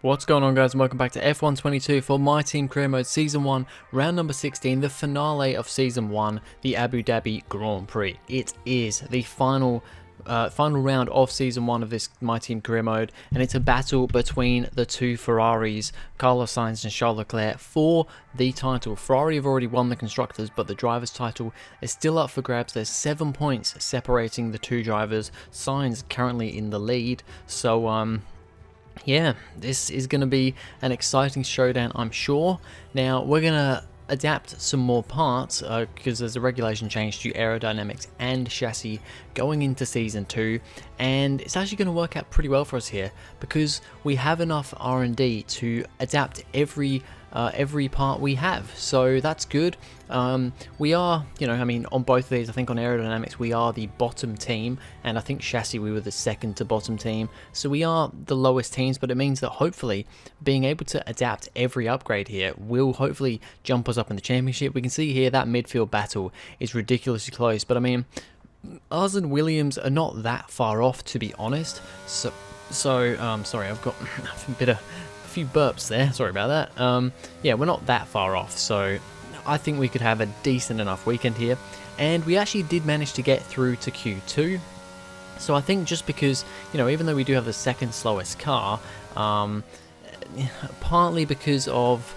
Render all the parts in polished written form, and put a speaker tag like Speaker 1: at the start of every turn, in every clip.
Speaker 1: What's going on, guys, and welcome back to F1 22 for My Team Career Mode Season 1, round number 16, the finale of Season 1, the Abu Dhabi Grand Prix. It is the final round of Season 1 of this My Team Career Mode, and it's a battle between the two Ferraris, Carlos Sainz and Charles Leclerc, for the title. Ferrari have already won the Constructors, but the Drivers' title is still up for grabs. There's 7 points separating the two drivers. Sainz currently in the lead, so yeah, this is going to be an exciting showdown, I'm sure. Now, we're going to adapt some more parts because there's a regulation change to aerodynamics and chassis going into Season 2, and it's actually going to work out pretty well for us here because we have enough R&D to adapt every part we have, so that's good. We are, on both of these, I think on aerodynamics we are the bottom team, and I think chassis we were the second to bottom team, so we are the lowest teams, but it means that hopefully being able to adapt every upgrade here will hopefully jump us up in the championship. We can see here that midfield battle is ridiculously close, but I mean, us and Williams are not that far off, to be honest. So sorry, I've got a few burps there, sorry about that. Yeah, we're not that far off, so I think we could have a decent enough weekend here, and we actually did manage to get through to Q2. So I think just because, even though we do have the second slowest car, partly because of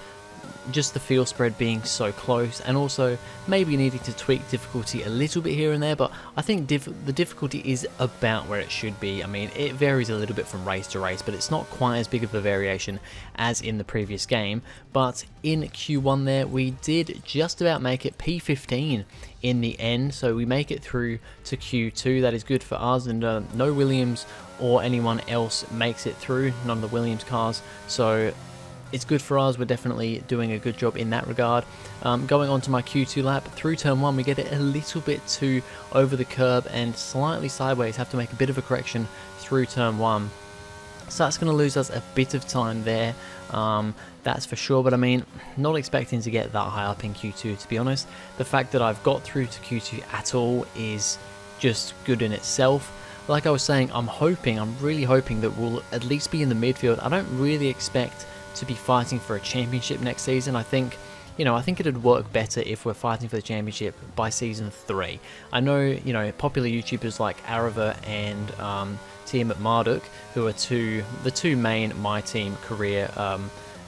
Speaker 1: just the field spread being so close, and also maybe needing to tweak difficulty a little bit here and there, but I think the difficulty is about where it should be. I mean, it varies a little bit from race to race, but it's not quite as big of a variation as in the previous game. But in Q1 there, we did just about make it P15 in the end, so we make it through to Q2. That is good for us, and no Williams or anyone else makes it through, none of the Williams cars, so it's good for us. We're definitely doing a good job in that regard. Going on to my Q2 lap, through turn 1 we get it a little bit too over the curb and slightly sideways, have to make a bit of a correction through turn 1. So that's going to lose us a bit of time there, that's for sure, but I mean, not expecting to get that high up in Q2, to be honest. The fact that I've got through to Q2 at all is just good in itself. Like I was saying, I'm really hoping that we'll at least be in the midfield. I don't really expect to be fighting for a championship next season. I think it'd work better if we're fighting for the championship by Season 3. I know, popular YouTubers like Arava and Team at Marduk, who are the two main My Team career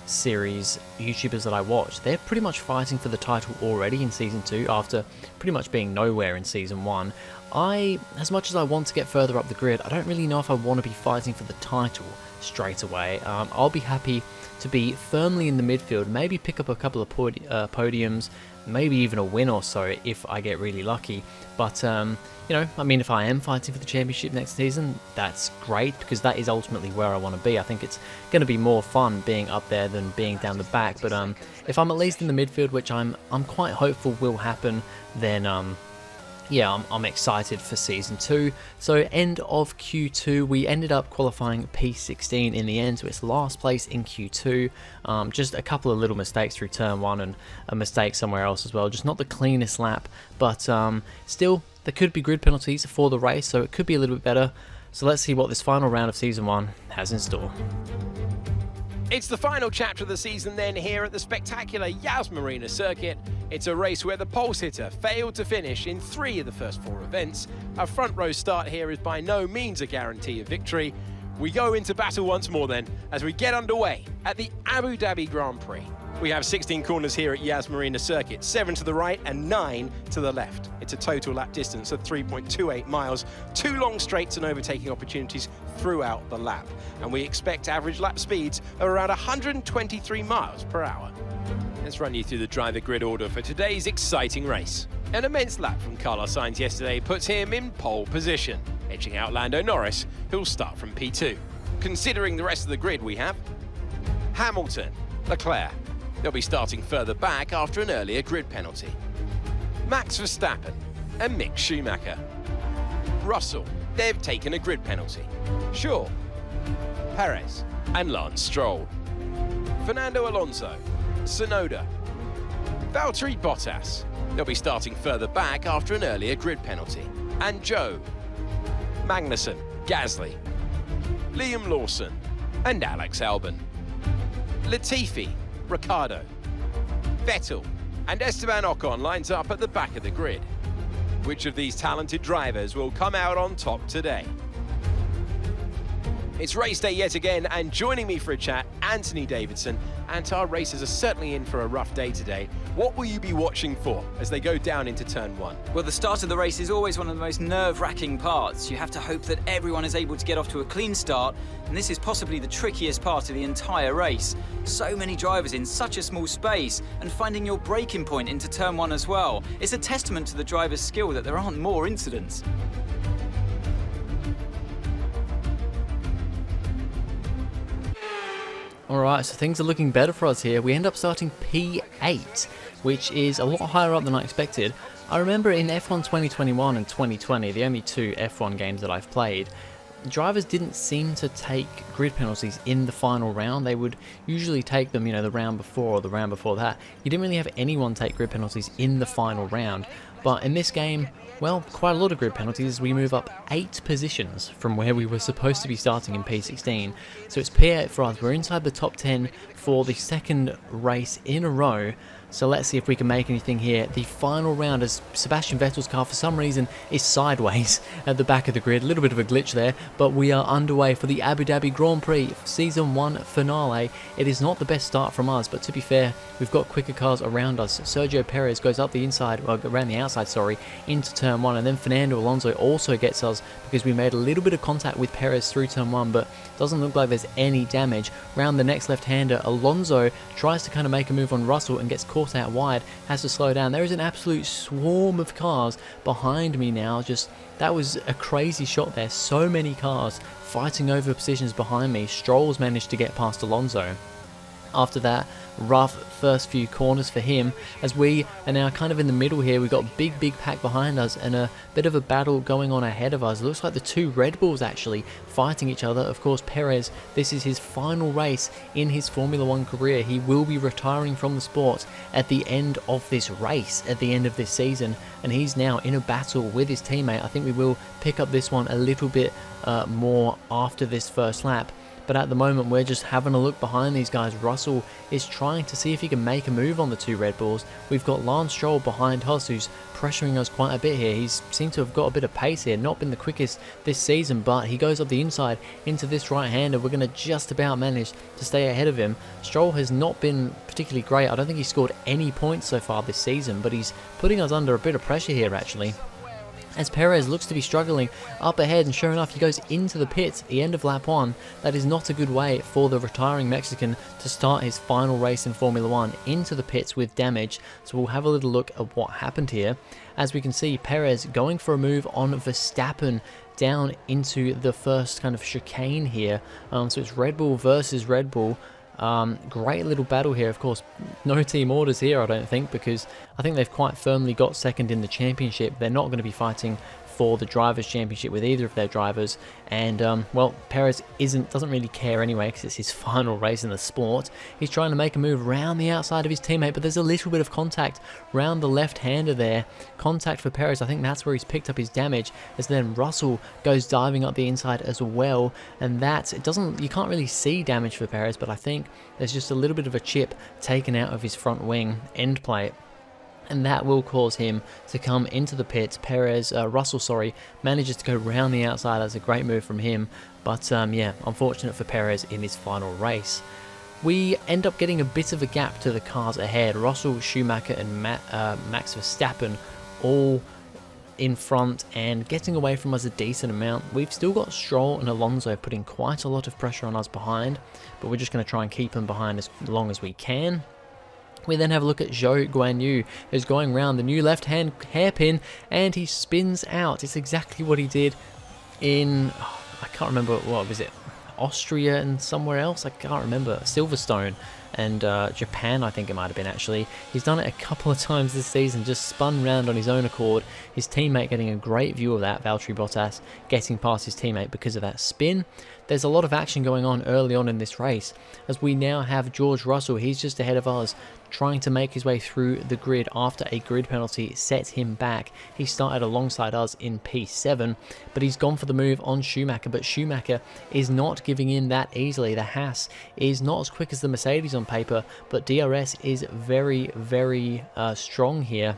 Speaker 1: series YouTubers that I watch, they're pretty much fighting for the title already in Season 2 after pretty much being nowhere in Season 1. As much as I want to get further up the grid, I don't really know if I want to be fighting for the title straight away. I'll be happy to be firmly in the midfield, maybe pick up a couple of podiums, maybe even a win or so if I get really lucky. But if I am fighting for the championship next season, that's great, because that is ultimately where I want to be. I think it's going to be more fun being up there than being down the back, but if I'm at least in the midfield, which I'm quite hopeful will happen, then yeah, I'm excited for Season 2. So end of Q2, we ended up qualifying P16 in the end, so it's last place in Q2. Just a couple of little mistakes through turn 1 and a mistake somewhere else as well. Just not the cleanest lap, but still, there could be grid penalties for the race, so it could be a little bit better. So let's see what this final round of Season 1 has in store.
Speaker 2: It's the final chapter of the season then here at the spectacular Yas Marina circuit. It's a race where the pole sitter failed to finish in 3 of the first 4 events. A front row start here is by no means a guarantee of victory. We go into battle once more then as we get underway at the Abu Dhabi Grand Prix. We have 16 corners here at Yas Marina circuit, 7 to the right and 9 to the left. It's a total lap distance of 3.28 miles, 2 long straights and overtaking opportunities throughout the lap. And we expect average lap speeds of around 123 miles per hour. Let's run you through the driver grid order for today's exciting race. An immense lap from Carlos Sainz yesterday puts him in pole position, edging out Lando Norris, who'll start from P2. Considering the rest of the grid, we have Hamilton, Leclerc. They'll be starting further back after an earlier grid penalty. Max Verstappen and Mick Schumacher. Russell, they've taken a grid penalty. Shaw, Perez and Lance Stroll. Fernando Alonso, Tsunoda. Valtteri Bottas, they'll be starting further back after an earlier grid penalty. And Joe, Magnussen, Gasly, Liam Lawson and Alex Albon. Latifi, Ricciardo, Vettel and Esteban Ocon lines up at the back of the grid. Which of these talented drivers will come out on top today? It's race day yet again, and joining me for a chat, Anthony Davidson. And our racers are certainly in for a rough day today. What will you be watching for as they go down into turn one?
Speaker 3: Well, the start of the race is always one of the most nerve-wracking parts. You have to hope that everyone is able to get off to a clean start, and this is possibly the trickiest part of the entire race. So many drivers in such a small space, and finding your braking point into turn one as well. It's a testament to the driver's skill that there aren't more incidents.
Speaker 1: Alright, so things are looking better for us here. We end up starting P8, which is a lot higher up than I expected. I remember in F1 2021 and 2020, the only two F1 games that I've played, drivers didn't seem to take grid penalties in the final round. They would usually take them, the round before or the round before that. You didn't really have anyone take grid penalties in the final round. But in this game, well, quite a lot of grid penalties as we move up 8 positions from where we were supposed to be starting in P16. So it's P8 for us. We're inside the top 10 for the second race in a row. So let's see if we can make anything here. The final round, as Sebastian Vettel's car for some reason is sideways at the back of the grid. A little bit of a glitch there, but we are underway for the Abu Dhabi Grand Prix Season 1 finale. It is not the best start from us, but to be fair, we've got quicker cars around us. Sergio Perez goes up the inside, well, around the outside, sorry, into turn 1, and then Fernando Alonso also gets us because we made a little bit of contact with Perez through turn 1, but doesn't look like there's any damage. Round the next left-hander, Alonso tries to kind of make a move on Russell and gets caught out wide, has to slow down. There is an absolute swarm of cars behind me now. That was a crazy shot there. So many cars fighting over positions behind me. Stroll's managed to get past Alonso. After that, rough first few corners for him as we are now kind of in the middle here. We've got big pack behind us and a bit of a battle going on ahead of us. It looks like the two Red Bulls actually fighting each other. Of course, Perez, this is his final race in his Formula 1 career. He will be retiring from the sport at the end of this race, at the end of this season, and he's now in a battle with his teammate. I think we will pick up this one a little bit more after this first lap. But at the moment, we're just having a look behind these guys. Russell is trying to see if he can make a move on the two Red Bulls. We've got Lance Stroll behind us, who's pressuring us quite a bit here. He's seemed to have got a bit of pace here. Not been the quickest this season, but he goes up the inside into this right-hander. We're going to just about manage to stay ahead of him. Stroll has not been particularly great. I don't think he's scored any points so far this season, but he's putting us under a bit of pressure here, actually, as Perez looks to be struggling up ahead, and sure enough, he goes into the pits at the end of lap 1. That is not a good way for the retiring Mexican to start his final race in Formula 1, into the pits with damage. So we'll have a little look at what happened here. As we can see, Perez going for a move on Verstappen down into the first kind of chicane here. So it's Red Bull versus Red Bull. Great little battle here. Of course, no team orders here, I don't think, because I think they've quite firmly got second in the championship. They're not going to be fighting for the Drivers' Championship with either of their drivers, and well, Perez doesn't really care anyway because it's his final race in the sport. He's trying to make a move around the outside of his teammate, but there's a little bit of contact round the left-hander there. Contact for Perez. I think that's where he's picked up his damage, as then Russell goes diving up the inside as well, and you can't really see damage for Perez, but I think there's just a little bit of a chip taken out of his front wing end plate, and that will cause him to come into the pits. Russell manages to go round the outside. That's a great move from him, but yeah, unfortunate for Perez in his final race. We end up getting a bit of a gap to the cars ahead. Russell, Schumacher and Max Verstappen all in front and getting away from us a decent amount. We've still got Stroll and Alonso putting quite a lot of pressure on us behind, but we're just going to try and keep them behind as long as we can. We then have a look at Zhou Guanyu, who's going round the new left-hand hairpin, and he spins out. It's exactly what he did in, I can't remember, what was it, Austria and somewhere else? I can't remember. Silverstone and Japan, I think it might have been, actually. He's done it a couple of times this season, just spun round on his own accord. His teammate getting a great view of that, Valtteri Bottas getting past his teammate because of that spin. there's a lot of action going on early on in this race, as we now have George Russell. He's just ahead of us, trying to make his way through the grid after a grid penalty set him back. He started alongside us in P7, but he's gone for the move on Schumacher, but Schumacher is not giving in that easily. The Haas is not as quick as the Mercedes on paper, but DRS is very, very strong here.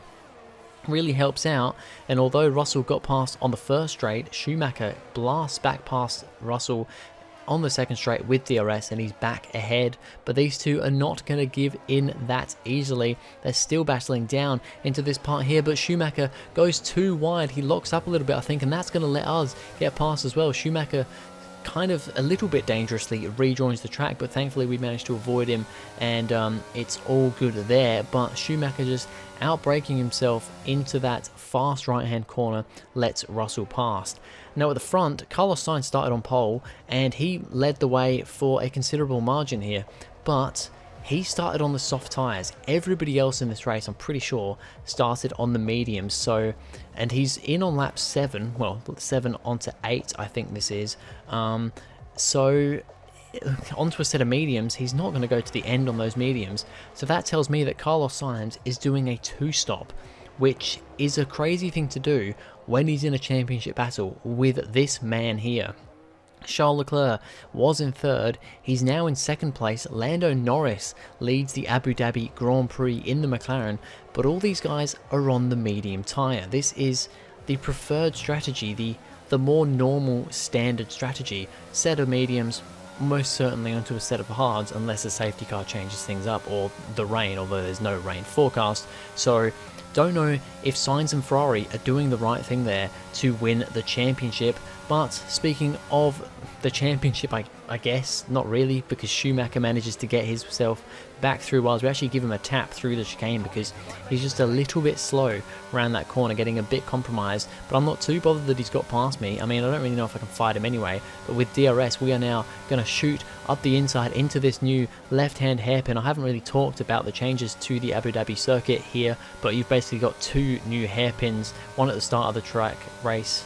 Speaker 1: Really helps out, and although Russell got past on the first straight, Schumacher blasts back past Russell on the second straight with DRS, and he's back ahead. But these two are not going to give in that easily. They're still battling down into this part here, but Schumacher goes too wide. He locks up a little bit, I think, and that's going to let us get past as well. Schumacher kind of a little bit dangerously rejoins the track, but thankfully we managed to avoid him, and it's all good there. But Schumacher just outbraking himself into that fast right hand corner lets Russell past. Now at the front, Carlos Sainz started on pole and he led the way for a considerable margin here, but he started on the soft tyres. Everybody else in this race, I'm pretty sure, started on the mediums. So, and he's in on lap 7, well, 7 onto 8, I think this is. So, onto a set of mediums, he's not going to go to the end on those mediums. So that tells me that Carlos Sainz is doing a 2-stop, which is a crazy thing to do when he's in a championship battle with this man here. Charles Leclerc was in third, he's now in second place. Lando Norris leads the Abu Dhabi Grand Prix in the McLaren, but all these guys are on the medium tyre. This is the preferred strategy, the more normal standard strategy. Set of mediums, most certainly onto a set of hards, unless the safety car changes things up, or the rain, although there's no rain forecast. So don't know if Sainz and Ferrari are doing the right thing there to win the championship. But speaking of the championship, I guess not really, because Schumacher manages to get himself back through us. We actually give him a tap through the chicane because he's just a little bit slow around that corner, getting a bit compromised. But I'm not too bothered that he's got past me. I mean, I don't really know if I can fight him anyway, but with DRS we are now going to shoot up the inside into this new left-hand hairpin. I haven't really talked about the changes to the Abu Dhabi circuit here, but you've basically got 2 new hairpins, one at the start of the track race,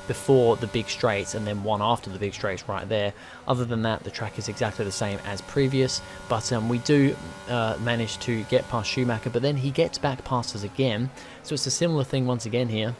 Speaker 1: before the big straights, and then one after the big straights right there. Other than that, the track is exactly the same as previous, but we do manage to get past Schumacher, but then he gets back past us again, so it's a similar thing once again here.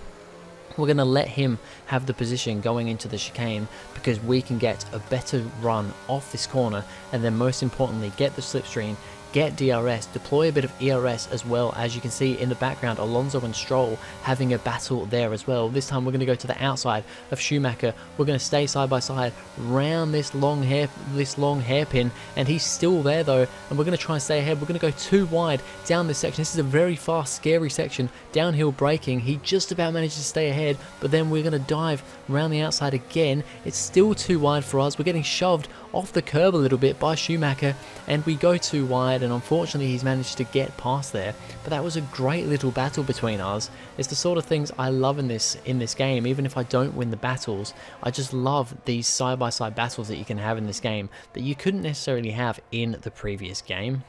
Speaker 1: We're going to let him have the position going into the chicane because we can get a better run off this corner, and then most importantly get the slipstream, get DRS, deploy a bit of ERS as well. As you can see in the background, Alonso and Stroll having a battle there as well. This time we're going to go to the outside of Schumacher. We're going to stay side by side round this long hairpin, and he's still there though, and we're going to try and stay ahead. We're going to go too wide down this section. This is a very fast, scary section, downhill braking. He just about manages to stay ahead, but then we're going to dive around the outside again. It's still too wide for us. We're getting shoved off the curb a little bit by Schumacher, and we go too wide, and unfortunately he's managed to get past there. But that was a great little battle between us. It's the sort of things I love in this game. Even if I don't win the battles, I just love these side-by-side battles that you can have in this game that you couldn't necessarily have in the previous game.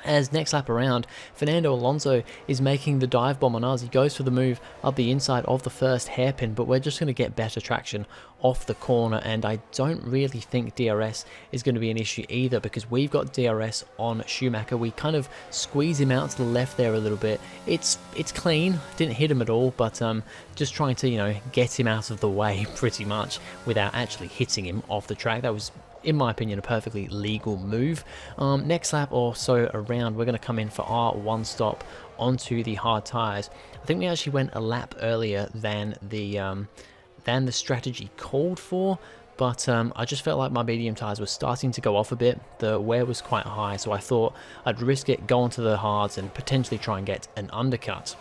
Speaker 1: As next lap around, Fernando Alonso is making the dive bomb on us. He goes for the move up the inside of the first hairpin, but we're just going to get better traction off the corner, and I don't really think DRS is going to be an issue either, because we've got DRS on Schumacher. We kind of squeeze him out to the left there a little bit. It's clean, didn't hit him at all, but just trying to, get him out of the way pretty much without actually hitting him off the track. That was, in my opinion, a perfectly legal move. Next lap or so around, we're going to come in for our 1-stop onto the hard tyres. I think we actually went a lap earlier than the strategy called for, but I just felt like my medium tyres were starting to go off a bit. The wear was quite high, so I thought I'd risk it, go onto the hards, and potentially try and get an undercut.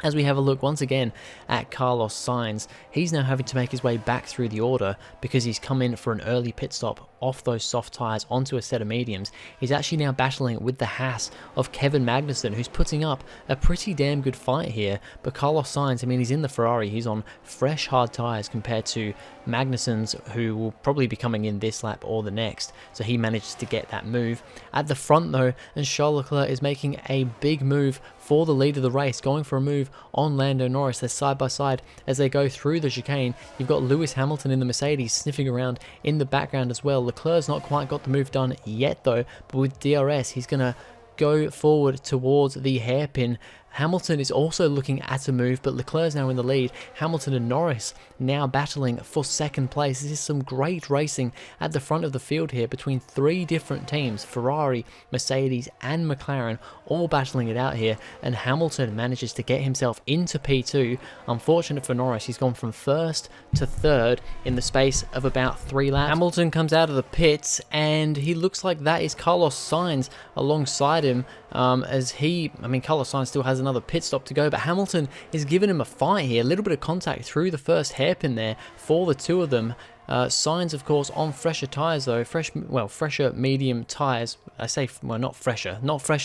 Speaker 1: As we have a look once again at Carlos Sainz, he's now having to make his way back through the order because he's come in for an early pit stop off those soft tyres onto a set of mediums. He's actually now battling with the Haas of Kevin Magnussen, who's putting up a pretty damn good fight here. But Carlos Sainz, I mean, he's in the Ferrari, he's on fresh hard tyres compared to Magnussen's, who will probably be coming in this lap or the next, so he manages to get that move. At the front though, and Charles Leclerc is making a big move for the lead of the race, going for a move on Lando Norris. They're side by side as they go through the chicane. You've got Lewis Hamilton in the Mercedes sniffing around in the background as well. Leclerc's not quite got the move done yet though, but with DRS he's going to go forward towards the hairpin. Hamilton is also looking at a move, but Leclerc's now in the lead. Hamilton and Norris now battling for second place. This is some great racing at the front of the field here between 3 different teams, Ferrari, Mercedes and McLaren, all battling it out here, and Hamilton manages to get himself into P2. Unfortunate for Norris, he's gone from 1st to 3rd in the space of about 3 laps. Hamilton comes out of the pits and he looks like that is Carlos Sainz alongside him, Carlos Sainz still has another pit stop to go, but Hamilton is giving him a fight here. A little bit of contact through the first hairpin there for the two of them. Sainz, of course, on fresher tyres though, fresher medium tyres. I say, well, not fresher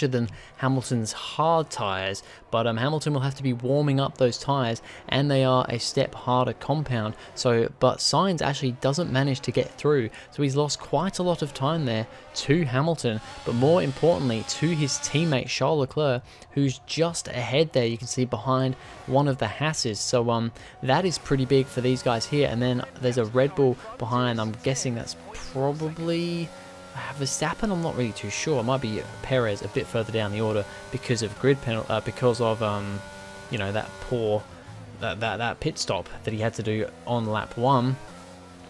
Speaker 1: than Hamilton's hard tyres, but Hamilton will have to be warming up those tyres, and they are a step harder compound. But Sainz actually doesn't manage to get through, so he's lost quite a lot of time there to Hamilton, but more importantly to his teammate Charles Leclerc, who's just ahead there. You can see behind one of the Hasses, so that is pretty big for these guys here. And then there's a Red Bull behind. I'm guessing that's probably Verstappen. I'm not really too sure. It might be Perez a bit further down the order because of grid penalty, because of that pit stop that he had to do on lap 1.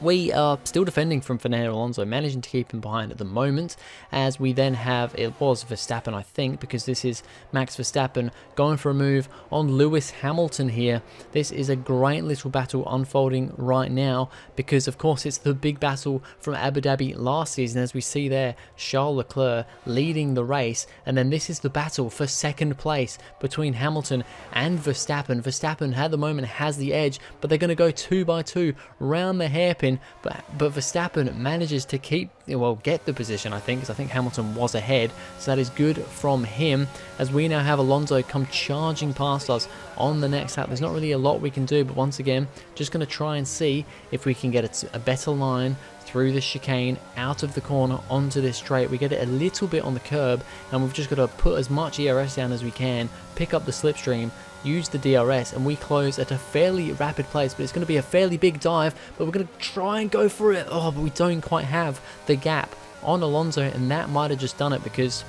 Speaker 1: We are still defending from Fernando Alonso, managing to keep him behind at the moment, as we then have, it was Verstappen I think, because this is Max Verstappen going for a move on Lewis Hamilton here. This is a great little battle unfolding right now, because of course it's the big battle from Abu Dhabi last season, as we see there Charles Leclerc leading the race, and then this is the battle for second place between Hamilton and Verstappen. Verstappen at the moment has the edge, but they're going to go 2 by 2 round the hairpin. But Verstappen manages to get the position, I think, because I think Hamilton was ahead, so that is good from him, as we now have Alonso come charging past us on the next lap. There's not really a lot we can do, but once again, just going to try and see if we can get a better line through the chicane, out of the corner, onto this straight. We get it a little bit on the curb, and we've just got to put as much ERS down as we can, pick up the slipstream, use the DRS, and we close at a fairly rapid pace. But it's going to be a fairly big dive, but we're going to try and go for it. But we don't quite have the gap on Alonso, and that might have just done it, because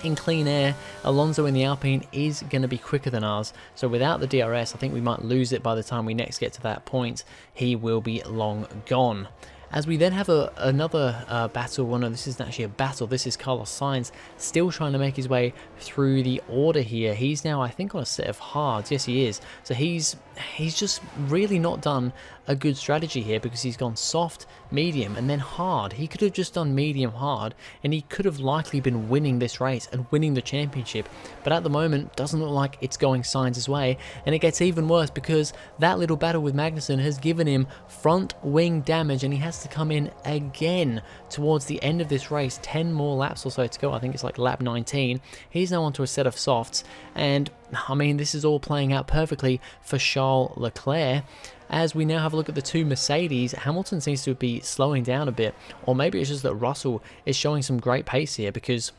Speaker 1: in clean air, Alonso in the Alpine is going to be quicker than ours. So without the DRS, I think we might lose it by the time we next get to that point. He will be long gone. As we then have another battle. Well, no, this isn't actually a battle. This is Carlos Sainz still trying to make his way through the order here. He's now, I think, on a set of hards. Yes, he is. So he's just really not done a good strategy here, because he's gone soft, medium, and then hard. He could have just done medium hard, and he could have likely been winning this race and winning the championship. But at the moment, doesn't look like it's going Sainz's way, and it gets even worse because that little battle with Magnussen has given him front wing damage, and he has to come in again towards the end of this race. 10 more laps or so to go. I think it's like lap 19. He's now onto a set of softs, and I mean, this is all playing out perfectly for Charles Leclerc. As we now have a look at the two Mercedes, Hamilton seems to be slowing down a bit, or maybe it's just that Russell is showing some great pace here, because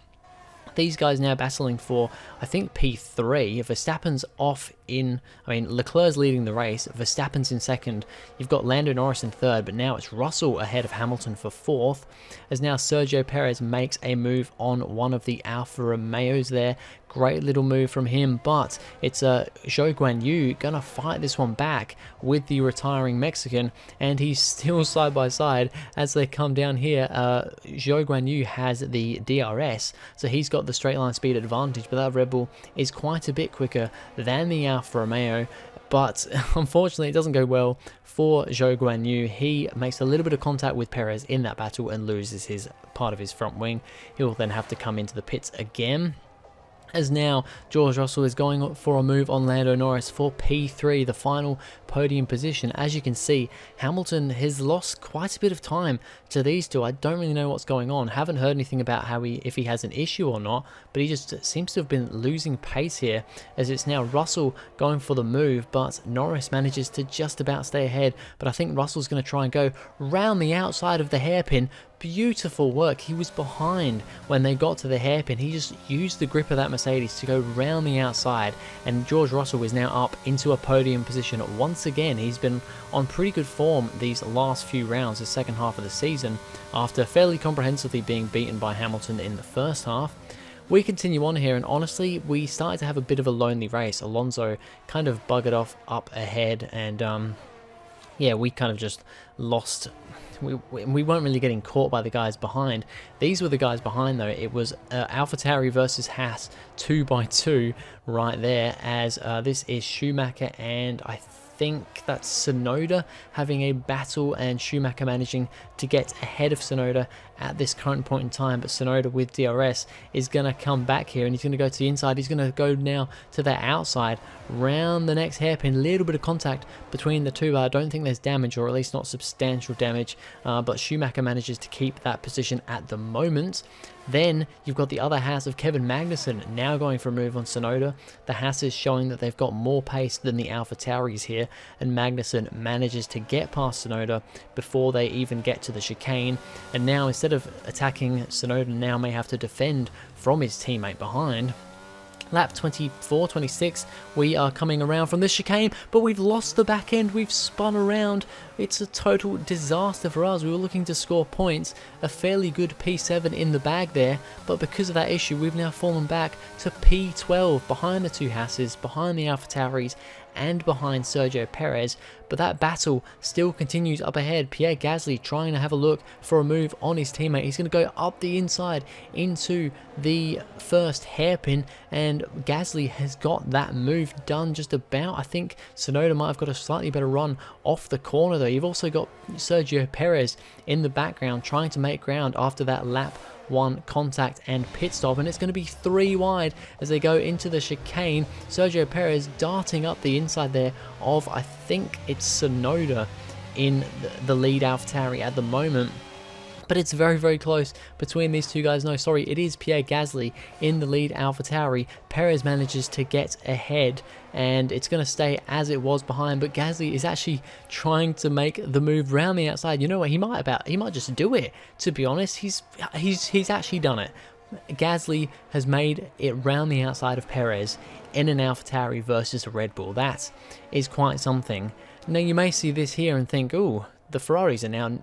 Speaker 1: these guys now battling for, I think, P3. If Verstappen's off in, Leclerc's leading the race, Verstappen's in second, you've got Lando Norris in third, but now it's Russell ahead of Hamilton for fourth, as now Sergio Perez makes a move on one of the Alfa Romeos there. Great little move from him, but it's Zhou Guanyu gonna fight this one back with the retiring Mexican, and he's still side by side as they come down here. Zhou Guanyu has the DRS, so he's got the straight line speed advantage, but that Red Bull is quite a bit quicker than the Alfa Romeo. But unfortunately, it doesn't go well for Zhou Guanyu. He makes a little bit of contact with Perez in that battle and loses his part of his front wing. He'll then have to come into the pits again, as now George Russell is going for a move on Lando Norris for P3, the final podium position. As you can see, Hamilton has lost quite a bit of time to these two. I don't really know what's going on. Haven't heard anything about if he has an issue or not, but he just seems to have been losing pace here, as it's now Russell going for the move, but Norris manages to just about stay ahead. But I think Russell's going to try and go round the outside of the hairpin, beautiful work. He was behind when they got to the hairpin. He just used the grip of that Mercedes to go round the outside, and George Russell is now up into a podium position once again. He's been on pretty good form these last few rounds, the second half of the season, after fairly comprehensively being beaten by Hamilton in the first half. We continue on here, and honestly, we started to have a bit of a lonely race. Alonso kind of buggered off up ahead, and yeah, we kind of just lost. We weren't really getting caught by the guys behind. These were the guys behind, though. It was AlphaTauri versus Haas 2x2 right there, as this is Schumacher and I think that's Tsunoda having a battle, and Schumacher managing to get ahead of Tsunoda at this current point in time. But Tsunoda with DRS is going to come back here, and he's going to go to the inside. He's going to go now to the outside, round the next hairpin. Little bit of contact between the two. I don't think there's damage, or at least not substantial damage, but Schumacher manages to keep that position at the moment. Then you've got the other Haas of Kevin Magnussen now going for a move on Tsunoda. The Haas is showing that they've got more pace than the AlphaTauris here, and Magnussen manages to get past Tsunoda before they even get to the chicane. And now, instead of attacking, Tsunoda now may have to defend from his teammate behind. Lap 24, 26, we are coming around from this chicane, but we've lost the back end, we've spun around. It's a total disaster for us. We were looking to score points, a fairly good P7 in the bag there, but because of that issue, we've now fallen back to P12, behind the two Hasses, behind the AlphaTauris, and behind Sergio Perez. But that battle still continues up ahead. Pierre Gasly trying to have a look for a move on his teammate. He's going to go up the inside into the first hairpin, and Gasly has got that move done just about. I think Tsunoda might have got a slightly better run off the corner though. You've also got Sergio Perez in the background trying to make ground after that lap 1 contact and pit stop, and it's going to be 3 wide as they go into the chicane. Sergio Perez darting up the inside there of, I think it's Tsunoda in the lead AlphaTauri at the moment. But it's very, very close between these two guys. No, sorry, it is Pierre Gasly in the lead AlphaTauri. Perez manages to get ahead, and it's going to stay as it was behind. But Gasly is actually trying to make the move round the outside. You know what? He might just do it. To be honest, he's actually done it. Gasly has made it round the outside of Perez in an AlphaTauri versus a Red Bull. That is quite something. Now you may see this here and think, oh, the Ferraris are now,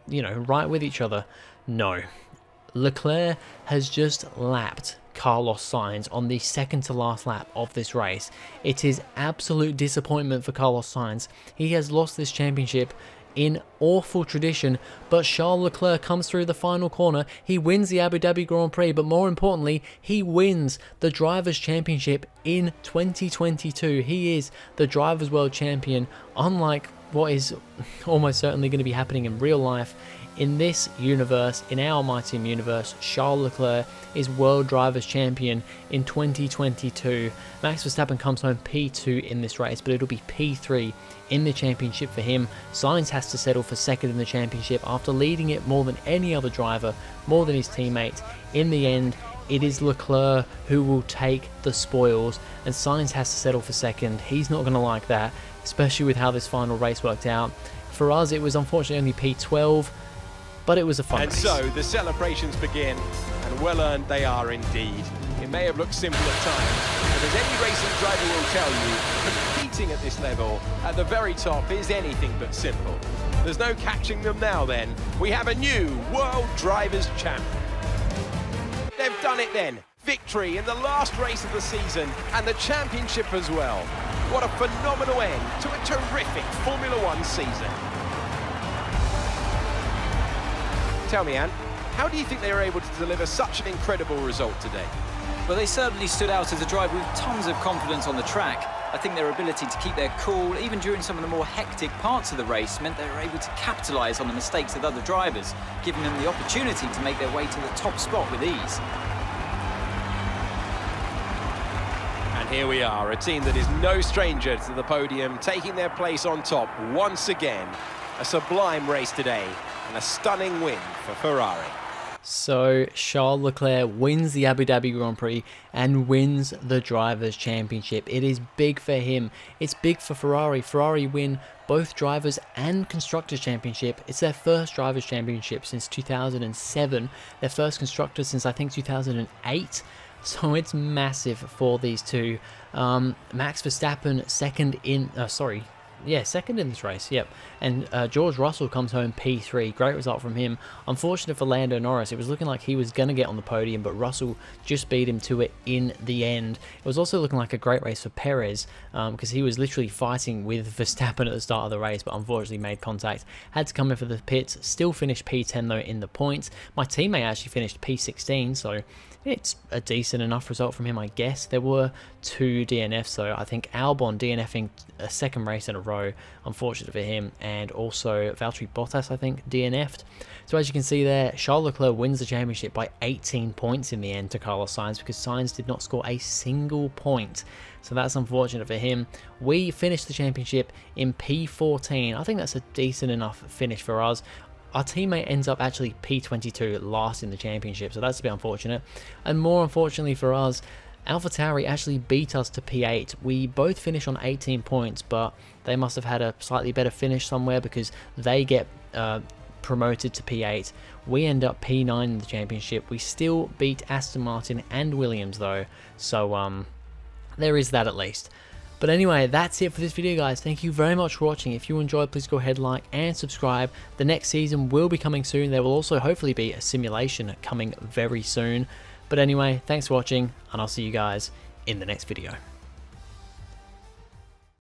Speaker 1: you know, right with each other. No. Leclerc has just lapped Carlos Sainz on the second to last lap of this race. It is absolute disappointment for Carlos Sainz. He has lost this championship in awful tradition, but Charles Leclerc comes through the final corner. He wins the Abu Dhabi Grand Prix, but more importantly, he wins the Drivers' Championship in 2022. He is the Drivers' World Champion, unlike what is almost certainly going to be happening in real life. In this universe, in our My Team universe, Charles Leclerc is World Drivers' Champion in 2022. Max Verstappen comes home P2 in this race, but it'll be P3 in the championship for him. Sainz has to settle for second in the championship after leading it more than any other driver, more than his teammates. In the end, it is Leclerc who will take the spoils, and Sainz has to settle for second. He's not going to like that, especially with how this final race worked out. For us, it was unfortunately only P12, but it was a fun race.
Speaker 2: So the celebrations begin, and well earned they are indeed. It may have looked simple at times, but as any racing driver will tell you, competing at this level, at the very top, is anything but simple. There's no catching them now then. We have a new World Drivers' Champ. They've done it then. Victory in the last race of the season, and the championship as well. What a phenomenal end to a terrific Formula One season. Tell me, Anne, how do you think they were able to deliver such an incredible result today?
Speaker 3: Well, they certainly stood out as a driver with tons of confidence on the track. I think their ability to keep their cool, even during some of the more hectic parts of the race, meant they were able to capitalise on the mistakes of other drivers, giving them the opportunity to make their way to the top spot with ease.
Speaker 2: And here we are, a team that is no stranger to the podium, taking their place on top once again. A sublime race today, and a stunning win for Ferrari.
Speaker 1: So Charles Leclerc wins the Abu Dhabi Grand Prix and wins the Drivers' Championship. It is big for him. It's big for Ferrari. Ferrari win both Drivers' and Constructors' Championship. It's their first Drivers' Championship since 2007. Their first Constructors since I think 2008. So it's massive for these two. Max Verstappen second in this race, yep. And George Russell comes home P3. Great result from him. Unfortunate for Lando Norris. It was looking like he was going to get on the podium, but Russell just beat him to it in the end. It was also looking like a great race for Perez, because he was literally fighting with Verstappen at the start of the race, but unfortunately made contact. Had to come in for the pits. Still finished P10 though in the points. My teammate actually finished P16, so it's a decent enough result from him, I guess. There were 2 DNFs though. I think Albon DNFing a second race in a row, unfortunate for him, and also Valtteri Bottas, I think, DNF'd. So as you can see there, Charles Leclerc wins the championship by 18 points in the end to Carlos Sainz, because Sainz did not score a single point. So that's unfortunate for him. We finished the championship in P14. I think that's a decent enough finish for us. Our teammate ends up actually P22, last in the championship, so that's a bit unfortunate. And more unfortunately for us, AlphaTauri actually beat us to P8. We both finish on 18 points, but they must have had a slightly better finish somewhere, because they get promoted to P8. We end up P9 in the championship. We still beat Aston Martin and Williams though, so there is that at least. But anyway, that's it for this video, guys. Thank you very much for watching. If you enjoyed, please go ahead, like and subscribe. The next season will be coming soon. There will also hopefully be a simulation coming very soon. But anyway, thanks for watching, and I'll see you guys in the next video.